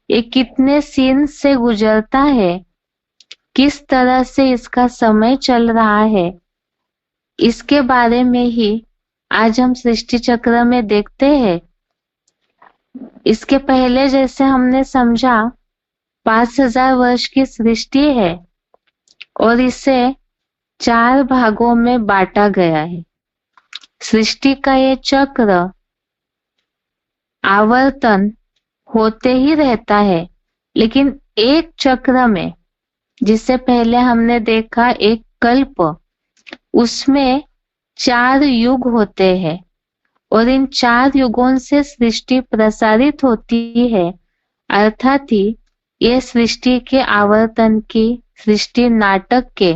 ये कितने सीन से गुजरता है, किस तरह से इसका समय चल रहा है, इसके बारे में ही आज हम सृष्टि चक्र में देखते हैं। इसके पहले जैसे हमने समझा 5000 वर्ष की सृष्टि है और इसे 4 भागों में बांटा गया है। सृष्टि का ये चक्र आवर्तन होते ही रहता है, लेकिन एक चक्र में, जिससे पहले हमने देखा एक कल्प, उसमें 4 युग होते हैं और इन 4 युगों से सृष्टि प्रसारित होती है। अर्थात ही ये सृष्टि के आवर्तन की, सृष्टि नाटक के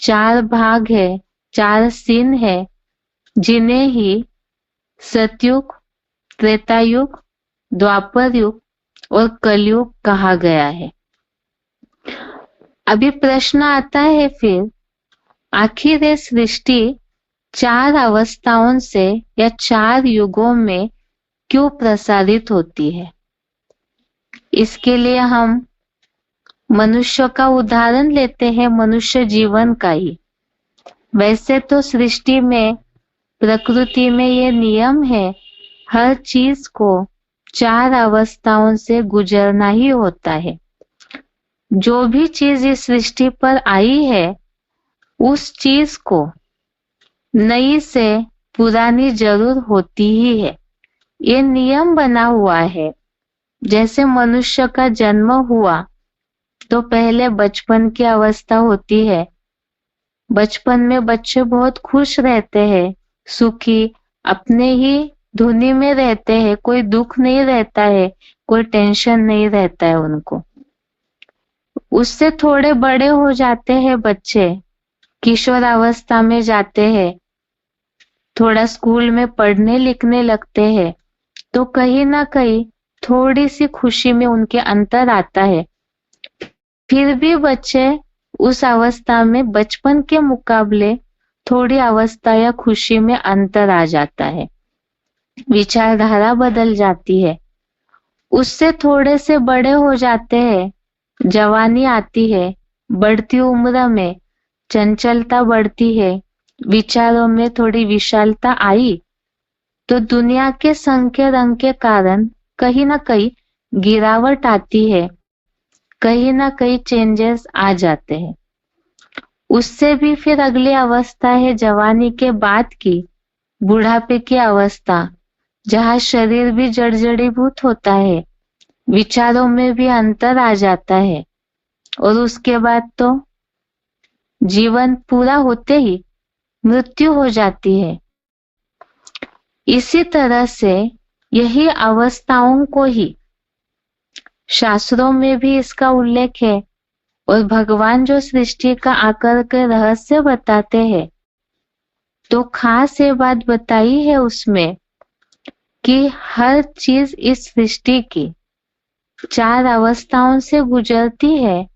4 भाग है, 4 सीन है, जिन्हें ही सतयुग, त्रेता युग, द्वापर युग और कलयुग कहा गया है। अभी प्रश्न आता है फिर, आखिर ये सृष्टि 4 अवस्थाओं से या 4 युगों में क्यों प्रसारित होती है? इसके लिए हम मनुष्य का उदाहरण लेते हैं, मनुष्य जीवन का ही। वैसे तो सृष्टि में, प्रकृति में ये नियम है, हर चीज को 4 अवस्थाओं से गुजरना ही होता है। जो भी चीज इस सृष्टि पर आई है, उस चीज को नई से पुरानी जरूर होती ही है। ये नियम बना हुआ है। जैसे मनुष्य का जन्म हुआ तो पहले बचपन की अवस्था होती है। बचपन में बच्चे बहुत खुश रहते हैं, सुखी, अपने ही धुनी में रहते हैं, कोई दुख नहीं रहता है, कोई टेंशन नहीं रहता है उनको। उससे थोड़े बड़े हो जाते हैं बच्चे, किशोर अवस्था में जाते हैं, थोड़ा स्कूल में पढ़ने लिखने लगते हैं, तो कहीं ना कहीं थोड़ी सी खुशी में उनके अंतर आता है। फिर भी बच्चे उस अवस्था में बचपन के मुकाबले थोड़ी अवस्था या खुशी में अंतर आ जाता है, विचारधारा बदल जाती है। उससे थोड़े से बड़े हो जाते हैं, जवानी आती है, बढ़ती उम्र में चंचलता बढ़ती है, विचारों में थोड़ी विशालता आई, तो दुनिया के संख्या रंग के कारण कहीं ना कहीं गिरावट आती है, कहीं ना कहीं चेंजेस आ जाते हैं। उससे भी फिर अगली अवस्था है जवानी के बाद की, बुढ़ापे की अवस्था, जहाँ शरीर भी जर्जरीभूत होता है, विचारों में भी अंतर आ जाता है, और उसके बाद तो जीवन पूरा होते ही मृत्यु हो जाती है। इसी तरह से यही अवस्थाओं को ही शास्त्रों में भी इसका उल्लेख है, और भगवान जो सृष्टि का आकर के रहस्य बताते हैं, तो खास ये बात बताई है उसमें कि हर चीज इस सृष्टि की 4 अवस्थाओं से गुजरती है।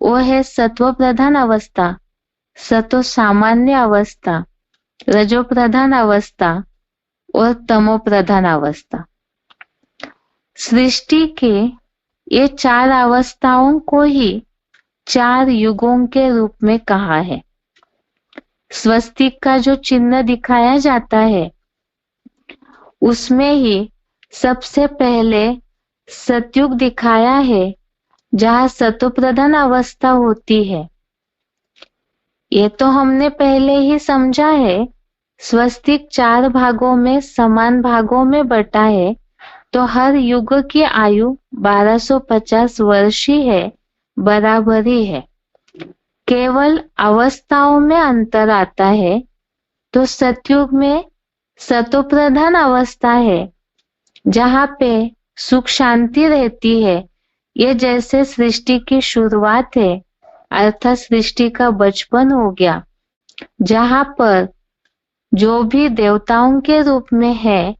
वो है सत्व प्रधान अवस्था, सतो सामान्य अवस्था, रजो प्रधान अवस्था और तमो प्रधान अवस्था। सृष्टि के ये 4 अवस्थाओं को ही 4 युगों के रूप में कहा है। स्वस्तिक का जो चिन्ह दिखाया जाता है, उसमें ही सबसे पहले सतयुग दिखाया है, जहाँ सतो प्रधान अवस्था होती है। ये तो हमने पहले ही समझा है। स्वस्तिक 4 भागों में, समान भागों में बटा है, तो हर युग की आयु 1250 वर्ष ही है, बराबर ही है। केवल अवस्थाओं में अंतर आता है। तो सतयुग में सतो प्रधान अवस्था है, जहाँ पे सुख शांति रहती है। ये जैसे सृष्टि की शुरुआत है, अर्थात सृष्टि का बचपन हो गया, जहाँ पर जो भी देवताओं के रूप में है,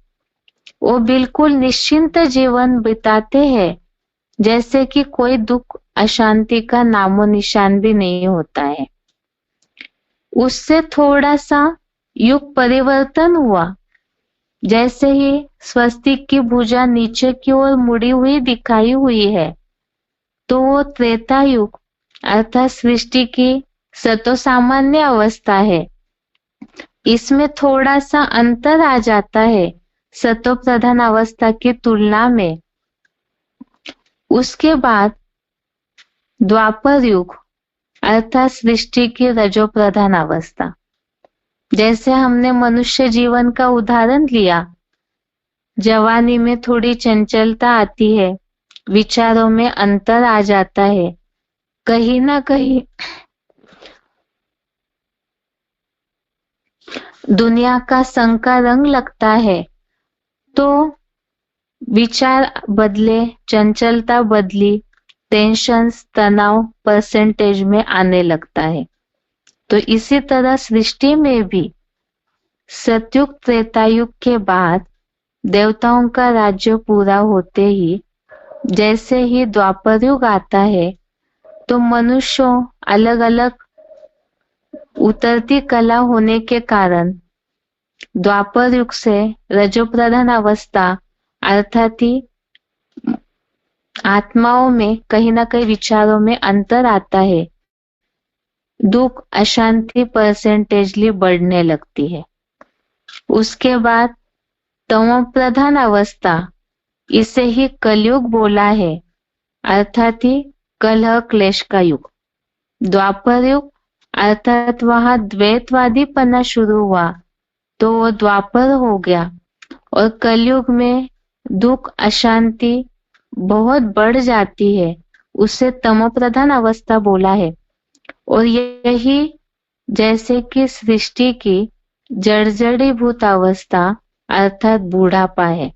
वो बिल्कुल निश्चिंत जीवन बिताते हैं, जैसे कि कोई दुख अशांति का नामो निशान भी नहीं होता है। उससे थोड़ा सा युग परिवर्तन हुआ, जैसे ही स्वस्तिक की भुजा नीचे की ओर मुड़ी हुई दिखाई हुई है, तो वो त्रेता युग अर्थात सृष्टि की सतो सामान्य अवस्था है। इसमें थोड़ा सा अंतर आ जाता है सतो प्रधान अवस्था की तुलना में। उसके बाद द्वापर युग अर्थात सृष्टि की रजो प्रधान अवस्था। जैसे हमने मनुष्य जीवन का उदाहरण लिया, जवानी में थोड़ी चंचलता आती है, विचारों में अंतर आ जाता है, कहीं ना कहीं दुनिया का संका रंग लगता है, तो विचार बदले, चंचलता बदली, टेंशन तनाव परसेंटेज में आने लगता है। तो इसी तरह सृष्टि में भी सतयुग त्रेतायुग के बाद देवताओं का राज्य पूरा होते ही जैसे ही द्वापर युग आता है, तो मनुष्यों अलग अलग उतरती कला होने के कारण द्वापर युग से रजो प्रधान अवस्था अर्थात ही आत्माओं में कहीं ना कहीं विचारों में अंतर आता है, दुख अशांति परसेंटेजली बढ़ने लगती है। उसके बाद तमो प्रधान अवस्था, इसे ही कलयुग बोला है, अर्थात ही कलह क्लेश का युग। द्वापर युग अर्थात वहां द्वैतवादीपना शुरू हुआ, तो वो द्वापर हो गया। और कलयुग में दुख अशांति बहुत बढ़ जाती है, उसे तमो प्रधान अवस्था बोला है। और यही जैसे कि सृष्टि की जर्जरीभूत अवस्था अर्थात बूढ़ापा है।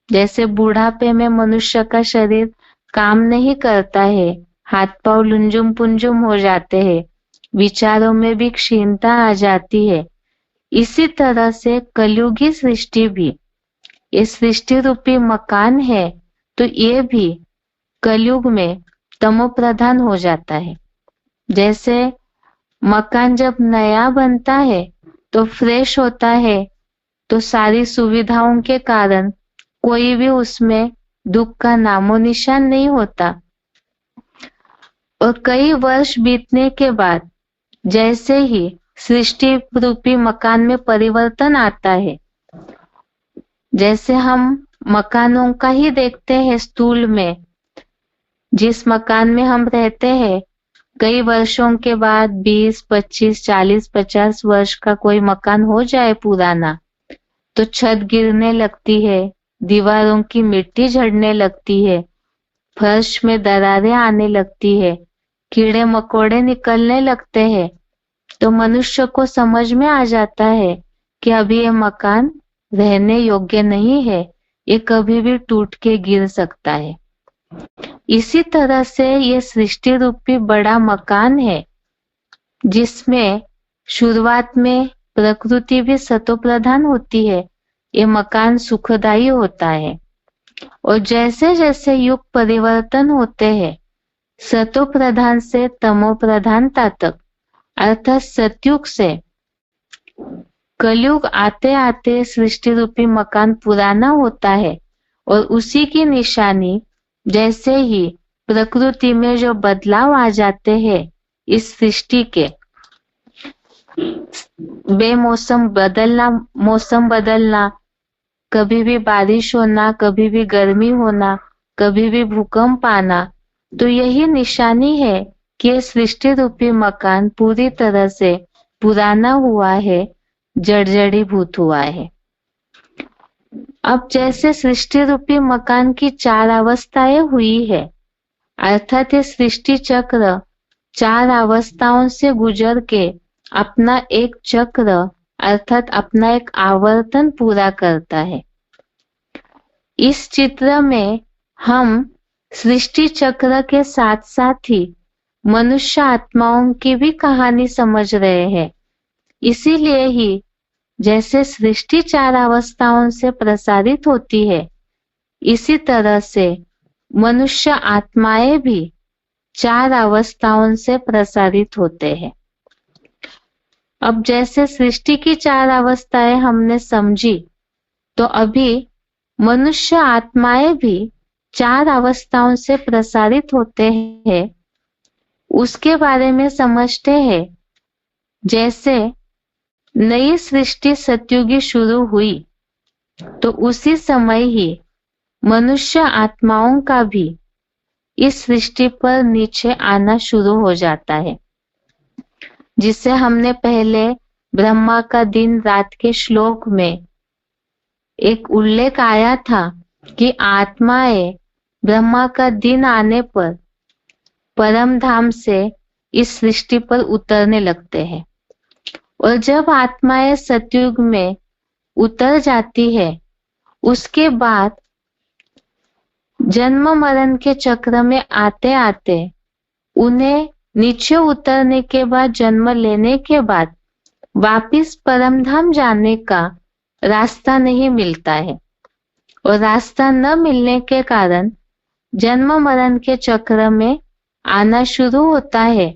जैसे बुढ़ापे में मनुष्य का शरीर काम नहीं करता है, हाथ पांव लुंजुम पुंजुम हो जाते हैं, विचारों में भी क्षीणता आ जाती है। इसी तरह से कलयुगी सृष्टि भी, ये सृष्टि रूपी मकान है, तो ये भी कलयुग में तमो प्रधान हो जाता है। जैसे मकान जब नया बनता है तो फ्रेश होता है, तो सारी सुविधाओं के कारण कोई भी उसमें दुख का नामो निशान नहीं होता। और कई वर्ष बीतने के बाद जैसे ही सृष्टि रूपी मकान में परिवर्तन आता है, जैसे हम मकानों का ही देखते हैं स्थूल में, जिस मकान में हम रहते हैं, कई वर्षों के बाद 20, 25, 40, 50 वर्ष का कोई मकान हो जाए पुराना, तो छत गिरने लगती है, दीवारों की मिट्टी झड़ने लगती है, फर्श में दरारें आने लगती है, कीड़े मकोड़े निकलने लगते हैं। तो मनुष्य को समझ में आ जाता है कि अभी ये मकान रहने योग्य नहीं है, ये कभी भी टूट के गिर सकता है। इसी तरह से ये सृष्टि रूपी बड़ा मकान है, जिसमें शुरुआत में प्रकृति भी सतो प्रधान होती है, ये मकान सुखदायी होता है। और जैसे जैसे युग परिवर्तन होते हैं, सतो प्रधान से तमो प्रधानता तक अर्थात सतयुग से कलयुग आते आते सृष्टि रूपी मकान पुराना होता है। और उसी की निशानी जैसे ही प्रकृति में जो बदलाव आ जाते हैं, इस सृष्टि के बेमौसम बदलना, मौसम बदलना, कभी भी बारिश होना, कभी भी गर्मी होना, कभी भी भूकंप आना, तो यही निशानी है कि सृष्टि रूपी मकान पूरी तरह से पुराना हुआ है, जर्जरीभूत हुआ है। अब जैसे सृष्टि रूपी मकान की 4 अवस्थाएं हुई है, अर्थात ये सृष्टि चक्र 4 अवस्थाओं से गुजर के अपना एक चक्र अर्थात अपना एक आवर्तन पूरा करता है। इस चित्र में हम सृष्टि चक्र के साथ साथ ही मनुष्य आत्माओं की भी कहानी समझ रहे हैं। इसीलिए ही जैसे सृष्टि 4 अवस्थाओं से प्रसारित होती है, इसी तरह से मनुष्य आत्माएं भी 4 अवस्थाओं से प्रसारित होते हैं। अब जैसे सृष्टि की 4 अवस्थाएं हमने समझी, तो अभी मनुष्य आत्माएं भी 4 अवस्थाओं से प्रसारित होते हैं, उसके बारे में समझते हैं। जैसे नई सृष्टि सतयुगी शुरू हुई तो उसी समय ही मनुष्य आत्माओं का भी इस सृष्टि पर नीचे आना शुरू हो जाता है, जिसे हमने पहले ब्रह्मा का दिन रात के श्लोक में एक उल्लेख आया था कि आत्माएं ब्रह्मा का दिन आने पर परम धाम से इस सृष्टि पर उतरने लगते हैं। और जब आत्माएं सतयुग में उतर जाती है, उसके बाद जन्म मरण के चक्र में आते आते उन्हें नीचे उतरने के बाद, जन्म लेने के बाद वापिस परमधाम जाने का रास्ता नहीं मिलता है। और रास्ता न मिलने के कारण जन्म मरण के चक्र में आना शुरू होता है।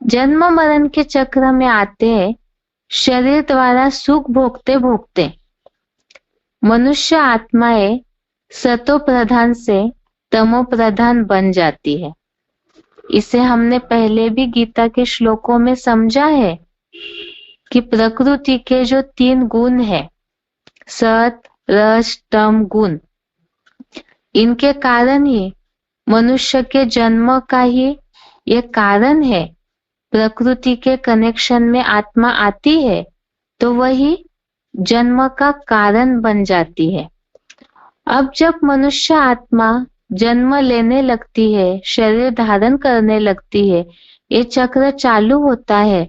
जन्म मरण के चक्र में आते हैं, शरीर द्वारा सुख भोगते भोगते मनुष्य आत्माएं सतो प्रधान से तमो प्रधान बन जाती है। इसे हमने पहले भी गीता के श्लोकों में समझा है कि प्रकृति के जो 3 गुण है, सत रज तम गुण, इनके कारण ही मनुष्य के जन्म का ही ये कारण है। प्रकृति के कनेक्शन में आत्मा आती है तो वही जन्म का कारण बन जाती है। अब जब मनुष्य आत्मा जन्म लेने लगती है, शरीर धारण करने लगती है, ये चक्र चालू होता है,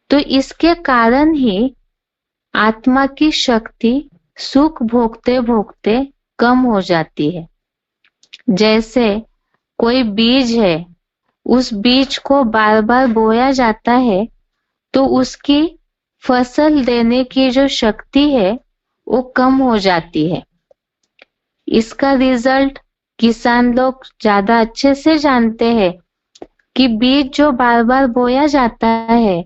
तो इसके कारण ही आत्मा की शक्ति सुख भोगते भोगते कम हो जाती है। जैसे कोई बीज है, उस बीज को बार बार बोया जाता है तो उसकी फसल देने की जो शक्ति है वो कम हो जाती है। इसका रिजल्ट किसान लोग ज्यादा अच्छे से जानते हैं कि बीज जो बार बार बोया जाता है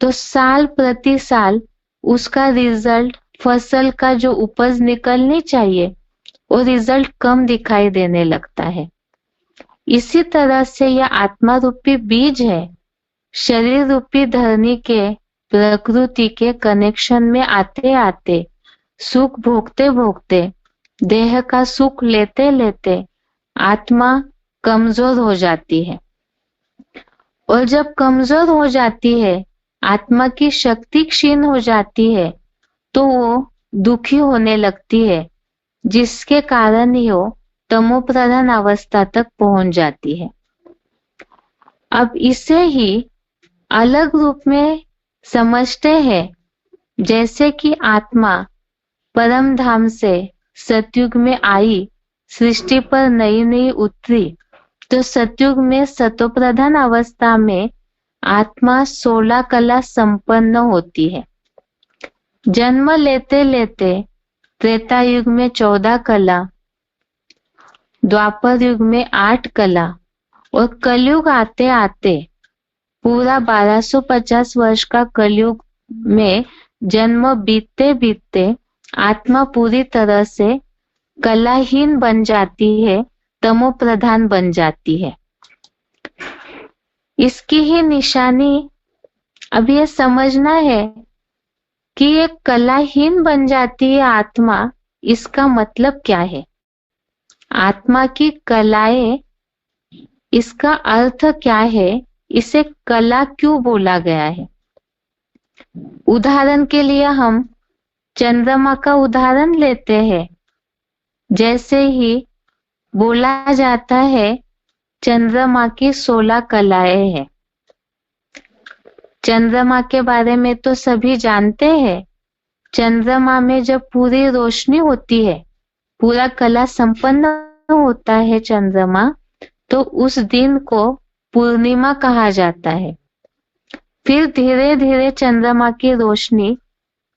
तो साल प्रति साल उसका रिजल्ट, फसल का जो उपज निकलनी चाहिए, वो रिजल्ट कम दिखाई देने लगता है। इसी तरह से यह आत्मा रूपी बीज है, शरीर रूपी धरनी के प्रकृति के कनेक्शन में आते आते, सुख भोगते भोगते, देह का सुख लेते लेते आत्मा कमजोर हो जाती है। और जब कमजोर हो जाती है, आत्मा की शक्ति क्षीण हो जाती है, तो वो दुखी होने लगती है, जिसके कारण ही वो तमो प्रधान अवस्था तक पहुंच जाती है। अब इसे ही अलग रूप में समझते हैं, जैसे कि आत्मा परम धाम से सतयुग में आई, सृष्टि पर नई नई उतरी, तो सतयुग में सतो प्रधान अवस्था में आत्मा 16 कला संपन्न होती है। जन्म लेते लेते त्रेता युग में 14 कला, द्वापर युग में 8 कला और कलयुग आते आते पूरा 1250 वर्ष का कलयुग में जन्म बीतते बीतते आत्मा पूरी तरह से कलाहीन बन जाती है, तमो प्रधान बन जाती है। इसकी ही निशानी अब ये समझना है कि ये कलाहीन बन जाती है आत्मा, इसका मतलब क्या है? आत्मा की कलाएं, इसका अर्थ क्या है? इसे कला क्यों बोला गया है? उदाहरण के लिए हम चंद्रमा का उदाहरण लेते हैं। जैसे ही बोला जाता है चंद्रमा की 16 कलाएं हैं। चंद्रमा के बारे में तो सभी जानते हैं। चंद्रमा में जब पूरी रोशनी होती है, पूरा कला संपन्न होता है चंद्रमा, तो उस दिन को पूर्णिमा कहा जाता है। फिर धीरे धीरे चंद्रमा की रोशनी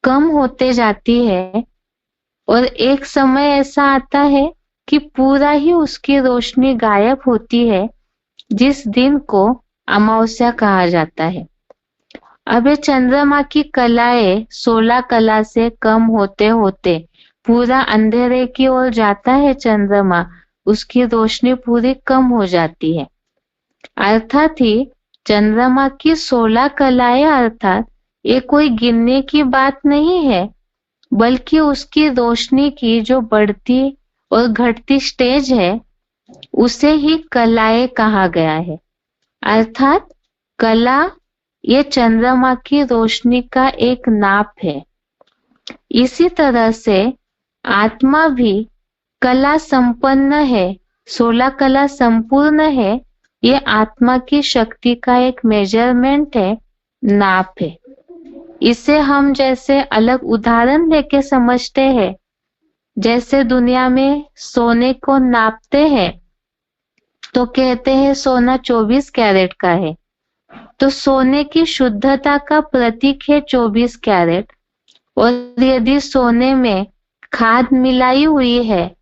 कम होते जाती है और एक समय ऐसा आता है कि पूरा ही उसकी रोशनी गायब होती है, जिस दिन को अमावस्या कहा जाता है। अब ये चंद्रमा की कलाएं 16 कला से कम होते होते पूरा अंधेरे की ओर जाता है चंद्रमा, उसकी रोशनी पूरी कम हो जाती है। अर्थात ही चंद्रमा की 16 कलाएं अर्थात ये कोई गिनने की बात नहीं है, बल्कि उसकी रोशनी की जो बढ़ती और घटती स्टेज है उसे ही कलाएं कहा गया है। अर्थात कला ये चंद्रमा की रोशनी का एक नाप है। इसी तरह से आत्मा भी कला संपन्न है, 16 कला संपूर्ण है। ये आत्मा की शक्ति का एक मेजरमेंट है, नाप है। इसे हम जैसे अलग उदाहरण लेके समझते हैं, जैसे दुनिया में सोने को नापते हैं तो कहते हैं सोना 24 कैरेट का है, तो सोने की शुद्धता का प्रतीक है 24 कैरेट। और यदि सोने में खाद मिलाई हुई है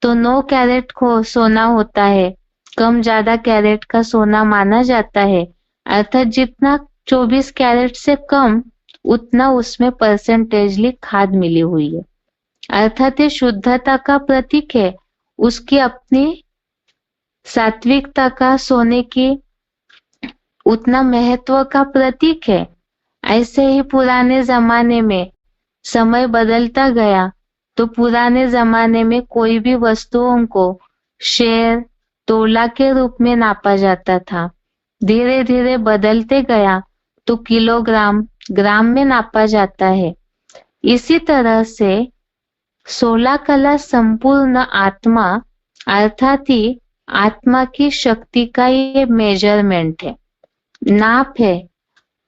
तो 9 कैरेट को सोना होता है, कम ज्यादा कैरेट का सोना माना जाता है। अर्थात जितना 24 कैरेट से कम उतना उसमें परसेंटेजली खाद मिली हुई है। अर्थात ये शुद्धता का प्रतीक है, उसकी अपनी सात्विकता का सोने की उतना महत्व का प्रतीक है। ऐसे ही पुराने जमाने में समय बदलता गया तो पुराने जमाने में कोई भी वस्तुओं को शेर तोला के रूप में नापा जाता था। धीरे धीरे बदलते गया तो किलोग्राम ग्राम में नापा जाता है। इसी तरह से 16 कला संपूर्ण आत्मा अर्थात ही आत्मा की शक्ति का ये मेजरमेंट है, नाप है।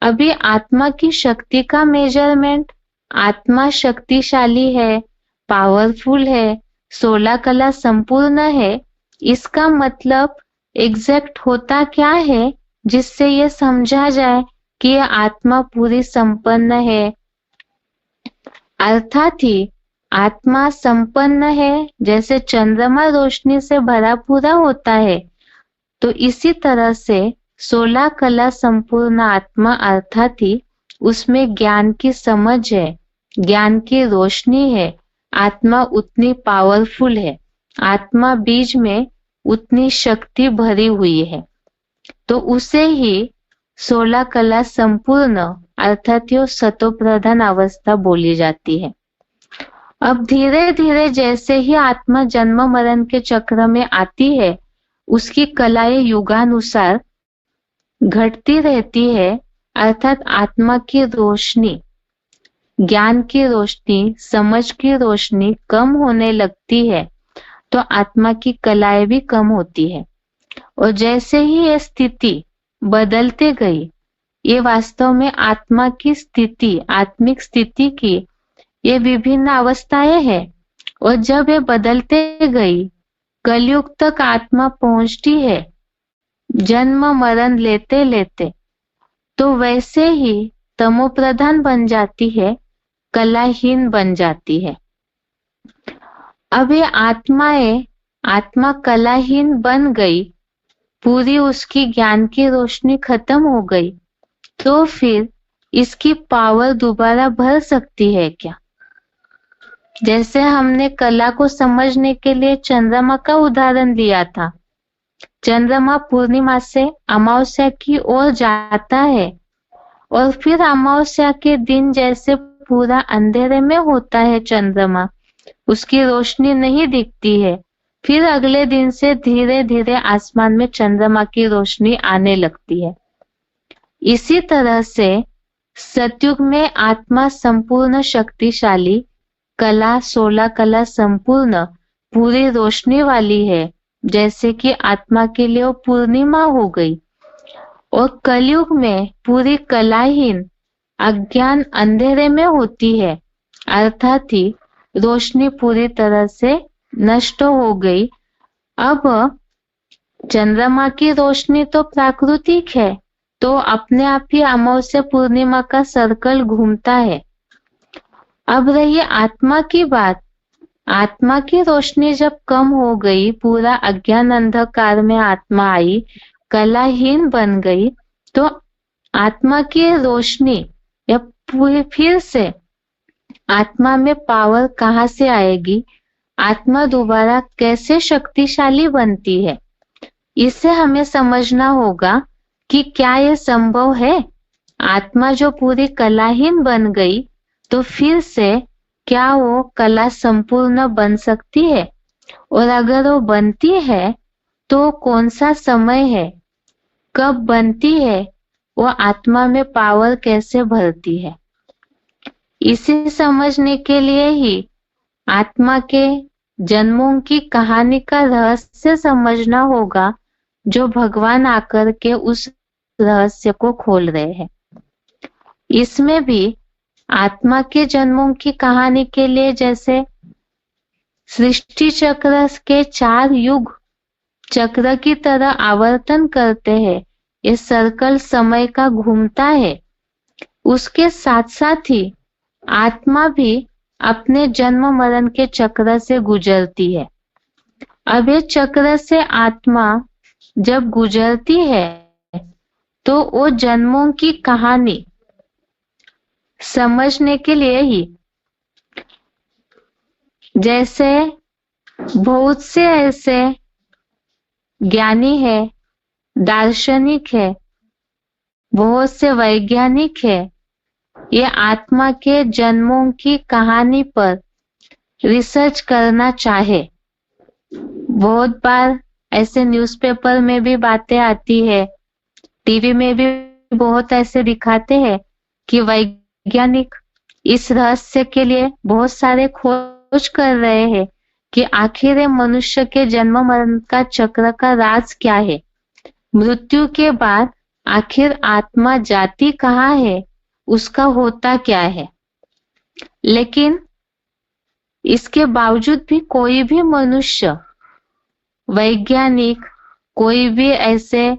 अभी आत्मा की शक्ति का मेजरमेंट, आत्मा शक्तिशाली है, पावरफुल है, 16 कला संपूर्ण है, इसका मतलब एग्जैक्ट होता क्या है जिससे ये समझा जाए कि यह आत्मा पूरी संपन्न है। अर्थात ही आत्मा संपन्न है, जैसे चंद्रमा रोशनी से भरा पूरा होता है, तो इसी तरह से 16 कला संपूर्ण आत्मा अर्थात ही उसमें ज्ञान की समझ है, ज्ञान की रोशनी है। आत्मा उतनी पावरफुल है, आत्मा बीज में उतनी शक्ति भरी हुई है, तो उसे ही 16 कला संपूर्ण अर्थात यो सतोप्रधान अवस्था बोली जाती है। अब धीरे धीरे जैसे ही आत्मा जन्म मरण के चक्र में आती है, उसकी कलाएं युगानुसार घटती रहती है। अर्थात आत्मा की रोशनी, ज्ञान की रोशनी, समझ की रोशनी कम होने लगती है तो आत्मा की कलाएं भी कम होती है। और जैसे ही ये स्थिति बदलते गई, ये वास्तव में आत्मा की स्थिति, आत्मिक स्थिति की ये विभिन्न अवस्थाएं हैं। और जब ये बदलते गई, कलयुग तक आत्मा पहुंचती है जन्म मरण लेते लेते, तो वैसे ही तमोप्रधान बन जाती है, कलाहीन बन जाती है। अब ये आत्मा कलाहीन बन गई, पूरी उसकी ज्ञान की रोशनी खत्म हो गई, तो फिर इसकी पावर दोबारा भर सकती है क्या? जैसे हमने कला को समझने के लिए चंद्रमा का उदाहरण लिया था। चंद्रमा पूर्णिमा से अमावस्या की ओर जाता है और फिर अमावस्या के दिन जैसे पूरा अंधेरे में होता है चंद्रमा, उसकी रोशनी नहीं दिखती है। फिर अगले दिन से धीरे धीरे आसमान में चंद्रमा की रोशनी आने लगती है। इसी तरह से सतयुग में आत्मा संपूर्ण शक्तिशाली, कला 16 कला संपूर्ण पूरी रोशनी वाली है, जैसे कि आत्मा के लिए वो पूर्णिमा हो गई। और कलयुग में पूरी कलाहीन, अज्ञान अंधेरे में होती है, अर्थात ही रोशनी पूरी तरह से नष्ट हो गई। अब चंद्रमा की रोशनी तो प्राकृतिक है, तो अपने आप ही अमावस्या पूर्णिमा का सर्कल घूमता है। अब रही आत्मा की बात, आत्मा की रोशनी जब कम हो गई, पूरा अज्ञान अंधकार में आत्मा आई, कलाहीन बन गई, तो आत्मा की रोशनी या फिर से आत्मा में पावर कहाँ से आएगी, आत्मा दोबारा कैसे शक्तिशाली बनती है, इसे हमें समझना होगा कि क्या यह संभव है। आत्मा जो पूरी कलाहीन बन गई तो फिर से क्या वो कला संपूर्ण बन सकती है, और अगर वो बनती है तो कौन सा समय है, कब बनती है, वो आत्मा में पावर कैसे भरती है। इसे समझने के लिए ही आत्मा के जन्मों की कहानी का रहस्य समझना होगा, जो भगवान आकर के उस रहस्य को खोल रहे हैं। इसमें भी आत्मा के जन्मों की कहानी के लिए जैसे सृष्टि चक्र के 4 युग चक्र की तरह आवर्तन करते हैं, ये सर्कल समय का घूमता है, उसके साथ साथ ही आत्मा भी अपने जन्म मरण के चक्र से गुजरती है। अब ये चक्र से आत्मा जब गुजरती है तो वो जन्मों की कहानी समझने के लिए ही जैसे बहुत से ऐसे ज्ञानी है, दार्शनिक है, बहुत से वैज्ञानिक है, ये आत्मा के जन्मों की कहानी पर रिसर्च करना चाहे। बहुत बार ऐसे न्यूज़पेपर में भी बातें आती है, टीवी में भी बहुत ऐसे दिखाते हैं कि वैज्ञानिक इस रहस्य के लिए बहुत सारे खोज कर रहे हैं कि आखिर ये मनुष्य के जन्म मरण का चक्र का राज क्या है, मृत्यु के बाद आखिर आत्मा जाती कहाँ है, उसका होता क्या है। लेकिन इसके बावजूद भी कोई भी मनुष्य, वैज्ञानिक, कोई भी ऐसे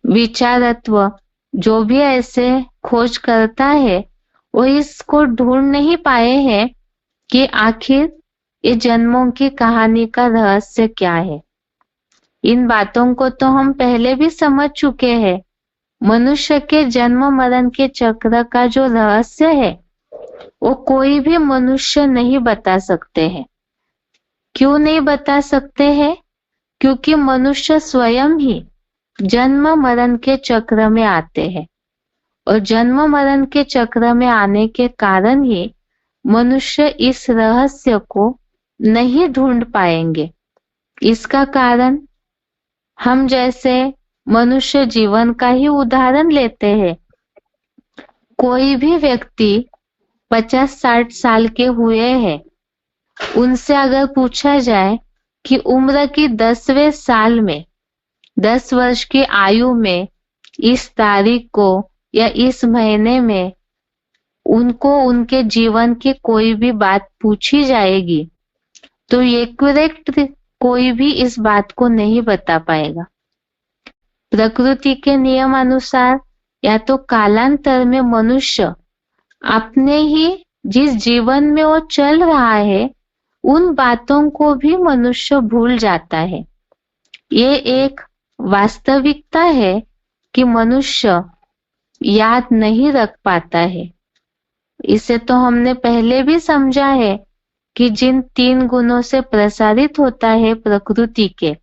विचारत्व जो भी ऐसे खोज करता है, वो इसको ढूंढ नहीं पाए हैं कि आखिर ये जन्मों की कहानी का रहस्य क्या है। इन बातों को तो हम पहले भी समझ चुके हैं। मनुष्य के जन्म मरण के चक्र का जो रहस्य है वो कोई भी मनुष्य नहीं बता सकते हैं। क्यों नहीं बता सकते हैं? क्योंकि मनुष्य स्वयं ही जन्म मरण के चक्र में आते हैं, और जन्म मरण के चक्र में आने के कारण ही मनुष्य इस रहस्य को नहीं ढूंढ पाएंगे। इसका कारण हम जैसे मनुष्य जीवन का ही उदाहरण लेते हैं। कोई भी व्यक्ति 50-60 साल के हुए हैं, उनसे अगर पूछा जाए कि उम्र की 10वें साल में 10 वर्ष की आयु में इस तारीख को या इस महीने में उनको उनके जीवन की कोई भी बात पूछी जाएगी तो ये करेक्ट कोई भी इस बात को नहीं बता पाएगा। प्रकृति के नियम अनुसार या तो कालांतर में मनुष्य अपने ही जिस जीवन में वो चल रहा है उन बातों को भी मनुष्य भूल जाता है। ये एक वास्तविकता है कि मनुष्य याद नहीं रख पाता है। इसे तो हमने पहले भी समझा है कि जिन 3 गुणों से प्रसारित होता है प्रकृति के,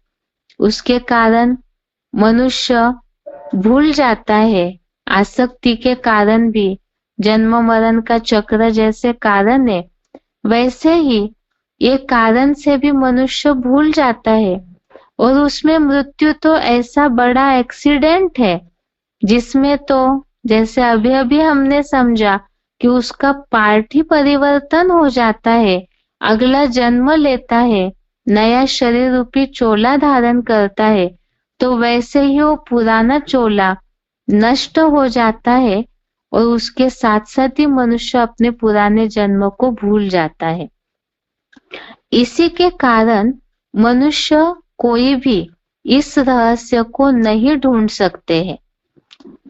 उसके कारण मनुष्य भूल जाता है। आसक्ति के कारण भी जन्म मरण का चक्र जैसे कारण है, वैसे ही ये कारण से भी मनुष्य भूल जाता है। और उसमें मृत्यु तो ऐसा बड़ा एक्सीडेंट है जिसमें तो जैसे अभी अभी हमने समझा कि उसका पार्ट ही परिवर्तन हो जाता है, अगला जन्म लेता है, नया शरीर रूपी चोला धारण करता है, तो वैसे ही वो पुराना चोला नष्ट हो जाता है और उसके साथ साथ ही मनुष्य अपने पुराने जन्म को भूल जाता है। इसी के कारण मनुष्य कोई भी इस रहस्य को नहीं ढूंढ सकते हैं,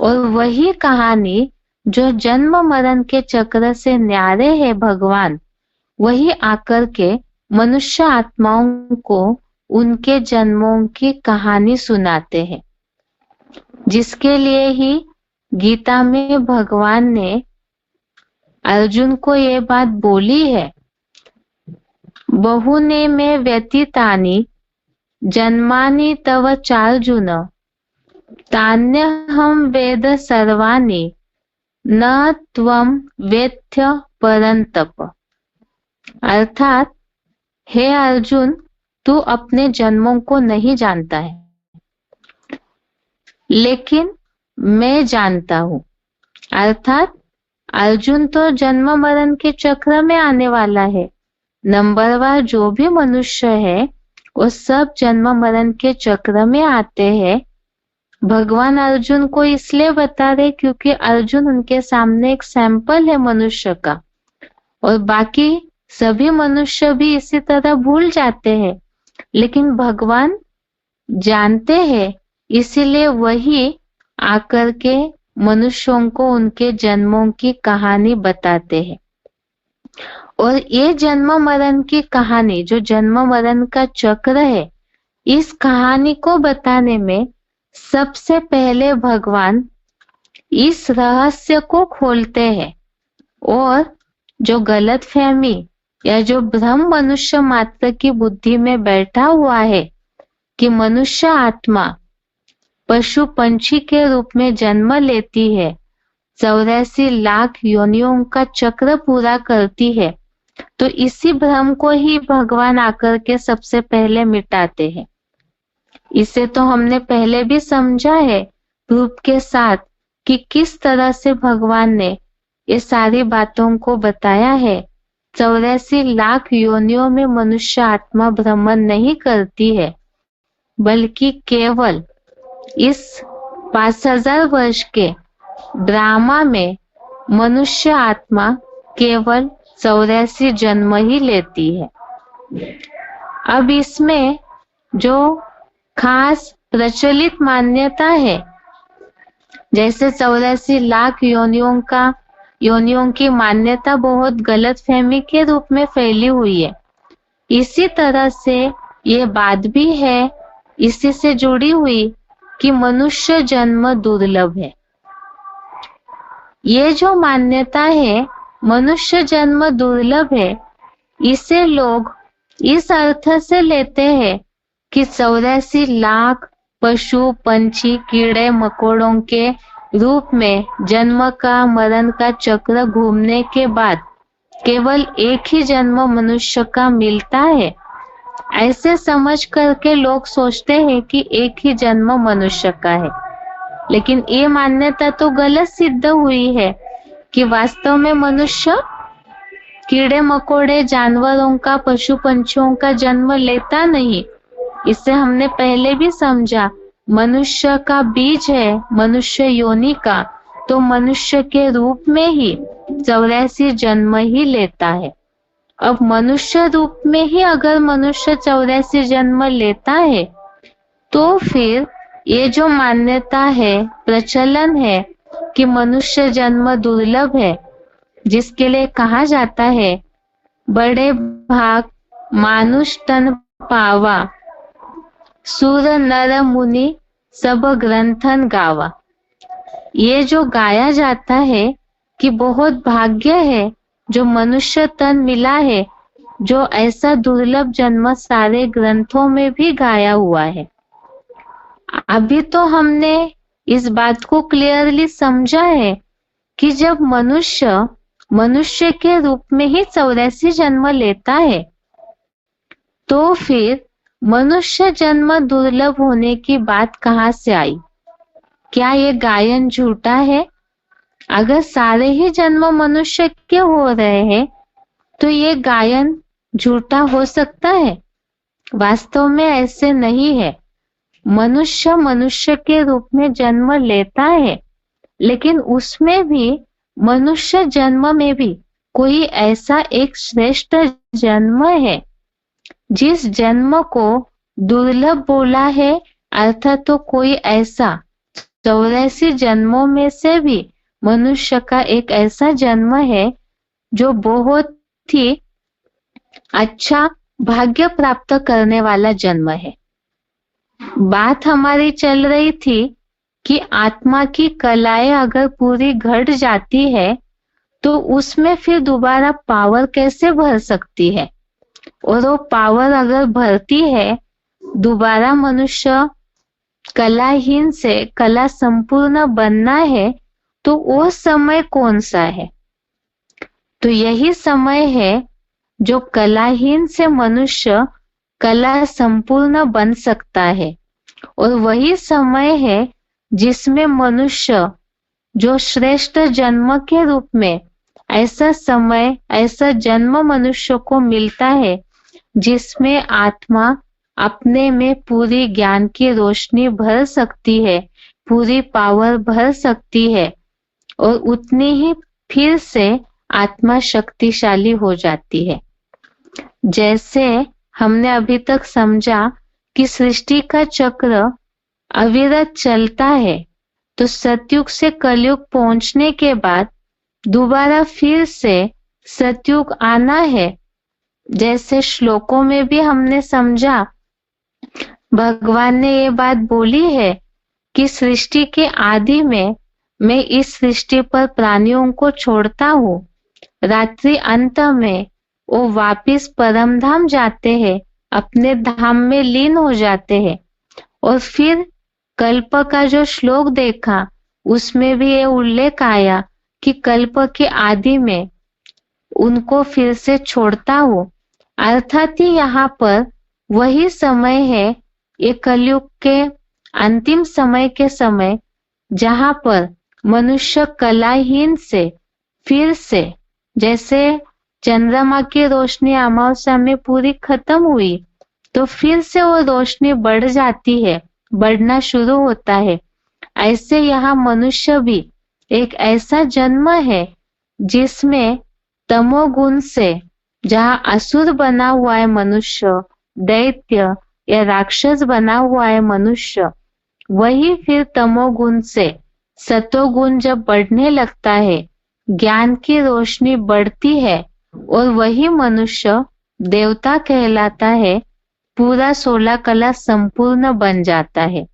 और वही कहानी जो जन्म मरण के चक्र से न्यारे है भगवान, वही आकर के मनुष्य आत्माओं को उनके जन्मों की कहानी सुनाते हैं, जिसके लिए ही गीता में भगवान ने अर्जुन को ये बात बोली है, बहुने में व्यतीतानि जन्मानि तव चार्जुन तान्यहं वेद सर्वाणि न त्वं वेत्थ परंतप। अर्थात, हे अर्जुन, तू अपने जन्मों को नहीं जानता है, लेकिन मैं जानता हूँ। अर्थात अर्जुन तो जन्म मरण के चक्र में आने वाला है। नंबरवार जो भी मनुष्य है वो सब जन्म मरण के चक्र में आते हैं। भगवान अर्जुन को इसलिए बता रहे क्योंकि अर्जुन उनके सामने एक सैंपल है मनुष्य का, और बाकी सभी मनुष्य भी इसी तरह भूल जाते हैं। लेकिन भगवान जानते हैं, इसीलिए वही आकर के मनुष्यों को उनके जन्मों की कहानी बताते हैं। और ये जन्म मरण की कहानी, जो जन्म मरण का चक्र है, इस कहानी को बताने में सबसे पहले भगवान इस रहस्य को खोलते हैं, और जो गलतफहमी या जो भ्रम मनुष्य मात्र की बुद्धि में बैठा हुआ है कि मनुष्य आत्मा पशु पंछी के रूप में जन्म लेती है, 84 लाख योनियों का चक्र पूरा करती है, तो इसी भ्रम को ही भगवान आकर के सबसे पहले मिटाते हैं। इसे तो हमने पहले भी समझा है रूप के साथ कि किस तरह से भगवान ने ये सारी बातों को बताया है। 84 लाख योनियों में मनुष्य आत्मा भ्रमण नहीं करती है, बल्कि केवल इस 5000 वर्ष के ड्रामा में मनुष्य आत्मा केवल 84 जन्म ही लेती है। अब इसमें जो खास प्रचलित मान्यता है, जैसे 84 लाख योनियों की मान्यता बहुत गलतफहमी के रूप में फैली हुई है, इसी तरह से ये बात भी है इसी से जुड़ी हुई कि मनुष्य जन्म दुर्लभ है। ये जो मान्यता है मनुष्य जन्म दुर्लभ है, इसे लोग इस अर्थ से लेते हैं कि 84 लाख पशु पंछी कीड़े मकोड़ों के रूप में जन्म का मरण का चक्र घूमने के बाद केवल एक ही जन्म मनुष्य का मिलता है। ऐसे समझ करके लोग सोचते हैं कि एक ही जन्म मनुष्य का है, लेकिन ये मान्यता तो गलत सिद्ध हुई है कि वास्तव में मनुष्य कीड़े मकोड़े जानवरों का पशु पंछियों का जन्म लेता नहीं। इसे हमने पहले भी समझा, मनुष्य का बीज है मनुष्य योनि का, तो मनुष्य के रूप में ही 84 जन्म ही लेता है। अब मनुष्य रूप में ही अगर मनुष्य 84 जन्म लेता है, तो फिर ये जो मान्यता है, प्रचलन है कि मनुष्य जन्म दुर्लभ है, जिसके लिए कहा जाता है बड़े भाग मानुष तन पावा, सुर नर मुनि सब ग्रंथन गावा। ये जो गाया जाता है कि बहुत भाग्य है जो मनुष्य तन मिला है, जो ऐसा दुर्लभ जन्म सारे ग्रंथों में भी गाया हुआ है। अभी तो हमने इस बात को क्लियरली समझा है कि जब मनुष्य के रूप में ही 84 जन्म लेता है, तो फिर मनुष्य जन्म दुर्लभ होने की बात कहाँ से आई? क्या ये गायन झूठा है? अगर सारे ही जन्म मनुष्य के हो रहे हैं, तो ये गायन झूठा हो सकता है? वास्तव में ऐसे नहीं है। मनुष्य के रूप में जन्म लेता है, लेकिन उसमें भी मनुष्य जन्म में भी कोई ऐसा एक श्रेष्ठ जन्म है जिस जन्म को दुर्लभ बोला है। अर्थात तो कोई ऐसा 84 जन्मों में से भी मनुष्य का एक ऐसा जन्म है जो बहुत ही अच्छा भाग्य प्राप्त करने वाला जन्म है। बात हमारी चल रही थी कि आत्मा की कलाएं अगर पूरी घट जाती है तो उसमें फिर दोबारा पावर कैसे भर सकती है, और वो पावर अगर भरती है दोबारा मनुष्य कलाहीन से कला संपूर्ण बनना है, तो वो समय कौन सा है? तो यही समय है जो कलाहीन से मनुष्य कला संपूर्ण बन सकता है, और वही समय है जिसमें मनुष्य जो श्रेष्ठ जन्म के रूप में ऐसा समय ऐसा जन्म मनुष्य को मिलता है जिसमें आत्मा अपने में पूरी ज्ञान की रोशनी भर सकती है, पूरी पावर भर सकती है, और उतनी ही फिर से आत्मा शक्तिशाली हो जाती है। जैसे हमने अभी तक समझा कि सृष्टि का चक्र अविरत चलता है, तो सतयुग से कलयुग पहुंचने के बाद दोबारा फिर से सतयुग आना है। जैसे श्लोकों में भी हमने समझा, भगवान ने ये बात बोली है कि सृष्टि के आदि में मैं इस सृष्टि पर प्राणियों को छोड़ता हूँ, रात्रि अंत में वो वापिस परम धाम जाते हैं, अपने धाम में लीन हो जाते हैं। और फिर कल्प का जो श्लोक देखा उसमें भी ये उल्लेख आया कि कल्प के आदि में उनको फिर से छोड़ता हूँ, अर्थात ही यहाँ पर वही समय है, ये कलयुग के अंतिम समय के समय, जहाँ पर मनुष्य कलाहीन से फिर से, जैसे चंद्रमा की रोशनी अमावस्या में पूरी खत्म हुई तो फिर से वो रोशनी बढ़ जाती है, बढ़ना शुरू होता है। ऐसे यहाँ मनुष्य भी एक ऐसा जन्म है जिसमें तमोगुण से, जहाँ असुर बना हुआ है मनुष्य, दैत्य या राक्षस बना हुआ है मनुष्य, वही फिर तमोगुण से सतोगुण जब बढ़ने लगता है, ज्ञान की रोशनी बढ़ती है और वही मनुष्य देवता कहलाता है, पूरा 16 कला संपूर्ण बन जाता है।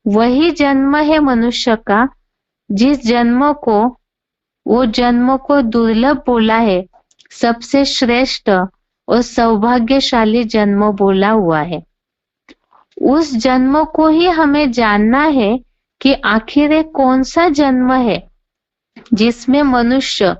वही जन्म है मनुष्य का, जिस जन्म को वो जन्म को दुर्लभ बोला है, सबसे श्रेष्ठ और सौभाग्यशाली जन्म बोला हुआ है। उस जन्म को ही हमें जानना है कि आखिर ये कौन सा जन्म है जिसमें मनुष्य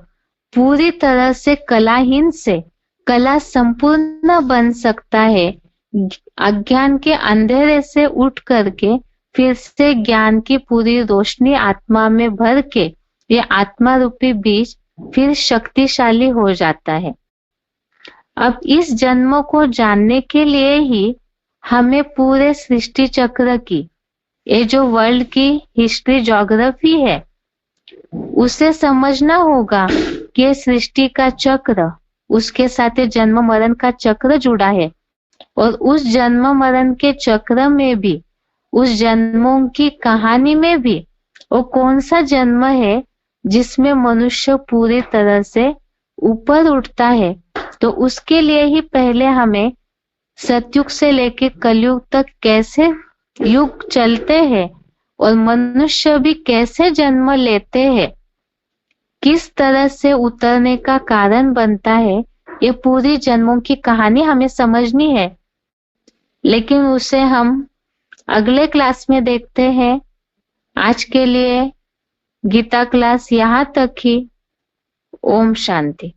पूरी तरह से कलाहीन से कला संपूर्ण बन सकता है, अज्ञान के अंधेरे से उठ करके फिर से ज्ञान की पूरी रोशनी आत्मा में भर के ये आत्मा रूपी बीज फिर शक्तिशाली हो जाता है। अब इस जन्म को जानने के लिए ही हमें पूरे सृष्टि चक्र की, ये जो वर्ल्ड की हिस्ट्री ज्योग्राफी है, उसे समझना होगा कि ये सृष्टि का चक्र, उसके साथ जन्म मरण का चक्र जुड़ा है, और उस जन्म मरण के चक्र में भी, उस जन्मों की कहानी में भी वो कौन सा जन्म है जिसमें मनुष्य पूरी तरह से ऊपर उठता है। तो उसके लिए ही पहले हमें सतयुग से लेकर कलयुग तक कैसे युग चलते हैं और मनुष्य भी कैसे जन्म लेते हैं, किस तरह से उतरने का कारण बनता है, ये पूरी जन्मों की कहानी हमें समझनी है। लेकिन उसे हम अगले क्लास में देखते हैं। आज के लिए गीता क्लास यहाँ तक ही। ओम शांति।